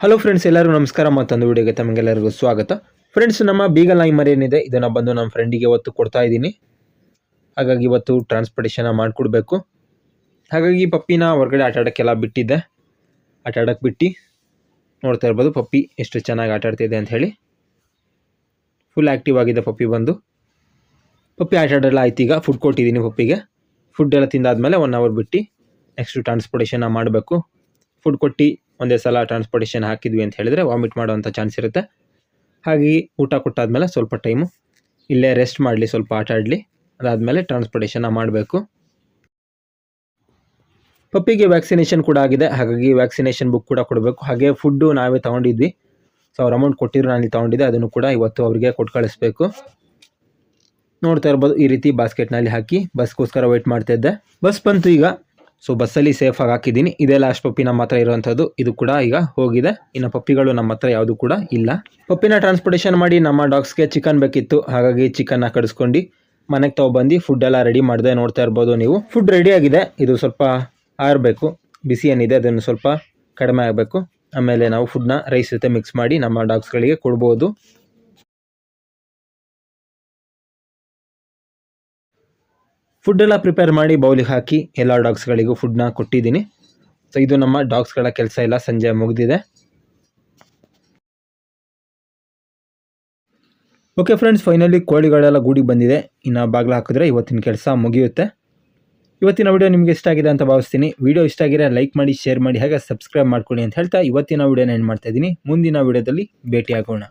Hello friends, ಎಲ್ಲರಿಗೂ ನಮಸ್ಕಾರ. ಮತ್ತೊಂದು ವಿಡಿಯೋಗೆ ತಮಗೆಲ್ಲರಿಗೂ ಸ್ವಾಗತ. ಫ್ರೆಂಡ್ಸ್, ನಮ್ಮ ಬೀಗಲ್ ನಾಯಿ ಮರಿ ಏನಿದೆ ಇದನ್ನು ಬಂದು ನಮ್ಮ ಫ್ರೆಂಡಿಗೆ ಇವತ್ತು ಕೊಡ್ತಾ ಇದ್ದೀನಿ. ಹಾಗಾಗಿ ಇವತ್ತು ಟ್ರಾನ್ಸ್ಪೋರ್ಟೇಷನ್ ಮಾಡಿಕೊಡ್ಬೇಕು. ಹಾಗಾಗಿ ಪಪ್ಪಿನ ಹೊರಗಡೆ ಆಟ ಆಡೋಕ್ಕೆಲ್ಲ ಬಿಟ್ಟಿದ್ದೆ. ಆಟ ಆಡೋಕ್ಕೆ ಬಿಟ್ಟು ನೋಡ್ತಾ ಇರ್ಬೋದು ಪಪ್ಪಿ ಎಷ್ಟು ಚೆನ್ನಾಗಿ ಆಟ ಆಡ್ತಿದೆ ಅಂತ ಹೇಳಿ. ಫುಲ್ ಆ್ಯಕ್ಟಿವ್ ಆಗಿದೆ ಪಪ್ಪಿ. ಪಪ್ಪಿ ಆಟ ಆಡೋಲ್ಲ ಆಯ್ತು. ಈಗ ಫುಡ್ ಕೊಟ್ಟಿದ್ದೀನಿ ಪಪ್ಪಿಗೆ. ಫುಡ್ ಎಲ್ಲ ತಿಂದಾದ್ಮೇಲೆ 1 ಅವರ್ ಬಿಟ್ಟು ನೆಕ್ಸ್ಟ್ ಟ್ರಾನ್ಸ್ಪೋರ್ಟೇಷನ್ ಮಾಡಬೇಕು. ಫುಡ್ ಕೊಟ್ಟು ಒಂದೇ ಸಲ ಟ್ರಾನ್ಸ್ಪೋರ್ಟೇಷನ್ ಹಾಕಿದ್ವಿ ಅಂತ ಹೇಳಿದರೆ ವಾಮಿಟ್ ಮಾಡೋವಂಥ ಚಾನ್ಸ್ ಇರುತ್ತೆ. ಹಾಗಾಗಿ ಊಟ ಕೊಟ್ಟಾದ್ಮೇಲೆ ಸ್ವಲ್ಪ ಟೈಮು ಇಲ್ಲೇ ರೆಸ್ಟ್ ಮಾಡಲಿ, ಸ್ವಲ್ಪ ಆಟ ಆಡಲಿ. ಅದಾದಮೇಲೆ ಟ್ರಾನ್ಸ್ಪೋರ್ಟೇಷನ್ ಮಾಡಬೇಕು. ಪಪ್ಪಿಗೆ ವ್ಯಾಕ್ಸಿನೇಷನ್ ಕೂಡ ಆಗಿದೆ. ಹಾಗಾಗಿ ವ್ಯಾಕ್ಸಿನೇಷನ್ ಬುಕ್ ಕೂಡ ಕೊಡಬೇಕು. ಹಾಗೆ ಫುಡ್ಡು ನಾವೇ ತೊಗೊಂಡಿದ್ವಿ. ಸೊ ಅವ್ರ ಅಮೌಂಟ್ ಕೊಟ್ಟಿದ್ರು, ನಾನು ತೊಗೊಂಡಿದ್ದೆ. ಅದನ್ನು ಕೂಡ ಇವತ್ತು ಅವರಿಗೆ ಕೊಟ್ಟು ಕಳಿಸ್ಬೇಕು. ನೋಡ್ತಾ ಇರ್ಬೋದು ಈ ರೀತಿ ಬಾಸ್ಕೆಟ್ನಲ್ಲಿ ಹಾಕಿ ಬಸ್ಗೋಸ್ಕರ ವೆಯ್ಟ್ ಮಾಡ್ತಾಯಿದ್ದೆ. ಬಸ್ ಬಂತು ಈಗ. ಸೊ ಬಸ್ಸಲ್ಲಿ ಸೇಫಾಗಿ ಹಾಕಿದ್ದೀನಿ. ಇದೇ ಲಾಸ್ಟ್ ಪಪ್ಪಿ ನಮ್ಮ ಹತ್ರ ಇರುವಂಥದ್ದು. ಇದು ಕೂಡ ಈಗ ಹೋಗಿದೆ. ಇನ್ನು ಪಪ್ಪಿಗಳು ನಮ್ಮ ಹತ್ರ ಯಾವುದು ಕೂಡ ಇಲ್ಲ. ಪಪ್ಪಿನ ಟ್ರಾನ್ಸ್ಪೋರ್ಟೇಷನ್ ಮಾಡಿ ನಮ್ಮ ಡಾಗ್ಸ್ಗೆ ಚಿಕನ್ ಬೇಕಿತ್ತು. ಹಾಗಾಗಿ ಚಿಕನ್ನ ಕಡಿಸ್ಕೊಂಡು ಮನೆಗೆ ತೊಗೊಬಂದು ಫುಡ್ ಎಲ್ಲ ರೆಡಿ ಮಾಡಿದೆ. ನೋಡ್ತಾ ಇರ್ಬೋದು ನೀವು. ಫುಡ್ ರೆಡಿ ಆಗಿದೆ. ಇದು ಸ್ವಲ್ಪ ಆರಬೇಕು. ಬಿಸಿ ಏನಿದೆ ಅದನ್ನು ಸ್ವಲ್ಪ ಕಡಿಮೆ ಆಗಬೇಕು. ಆಮೇಲೆ ನಾವು ಫುಡ್ನ ರೈಸ್ ಜೊತೆ ಮಿಕ್ಸ್ ಮಾಡಿ ನಮ್ಮ ಡಾಗ್ಸ್ಗಳಿಗೆ ಕೊಡ್ಬೋದು. ಫುಡ್ಡೆಲ್ಲ ಪ್ರಿಪೇರ್ ಮಾಡಿ ಬೌಲಿಗೆ ಹಾಕಿ ಎಲ್ಲ ಡಾಗ್ಸ್ಗಳಿಗೂ ಫುಡ್ನ ಕೊಟ್ಟಿದ್ದೀನಿ. ಸೊ ಇದು ನಮ್ಮ ಡಾಗ್ಸ್ಗಳ ಕೆಲಸ ಎಲ್ಲ ಸಂಜೆ ಮುಗಿದಿದೆ. ಓಕೆ ಫ್ರೆಂಡ್ಸ್, ಫೈನಲಿ ಕೋಳಿಗಳೆಲ್ಲ ಗೂಡಿಗೆ ಬಂದಿದೆ. ಇನ್ನು ಬಾಗಿಲು ಹಾಕಿದ್ರೆ ಇವತ್ತಿನ ಕೆಲಸ ಮುಗಿಯುತ್ತೆ. ಇವತ್ತಿನ ವಿಡಿಯೋ ನಿಮಗೆ ಇಷ್ಟ ಆಗಿದೆ ಅಂತ ಭಾವಿಸ್ತೀನಿ. ವಿಡಿಯೋ ಇಷ್ಟ ಆಗಿದ್ರೆ ಲೈಕ್ ಮಾಡಿ, ಶೇರ್ ಮಾಡಿ, ಹಾಗೆ ಸಬ್ಸ್ಕ್ರೈಬ್ ಮಾಡ್ಕೊಳ್ಳಿ ಅಂತ ಹೇಳ್ತಾ ಇವತ್ತಿನ ವಿಡಿಯೋನ ಎಂಡ್ ಮಾಡ್ತಾ ಇದ್ದೀನಿ. ಮುಂದಿನ ವಿಡಿಯೋದಲ್ಲಿ ಭೇಟಿ ಆಗೋಣ.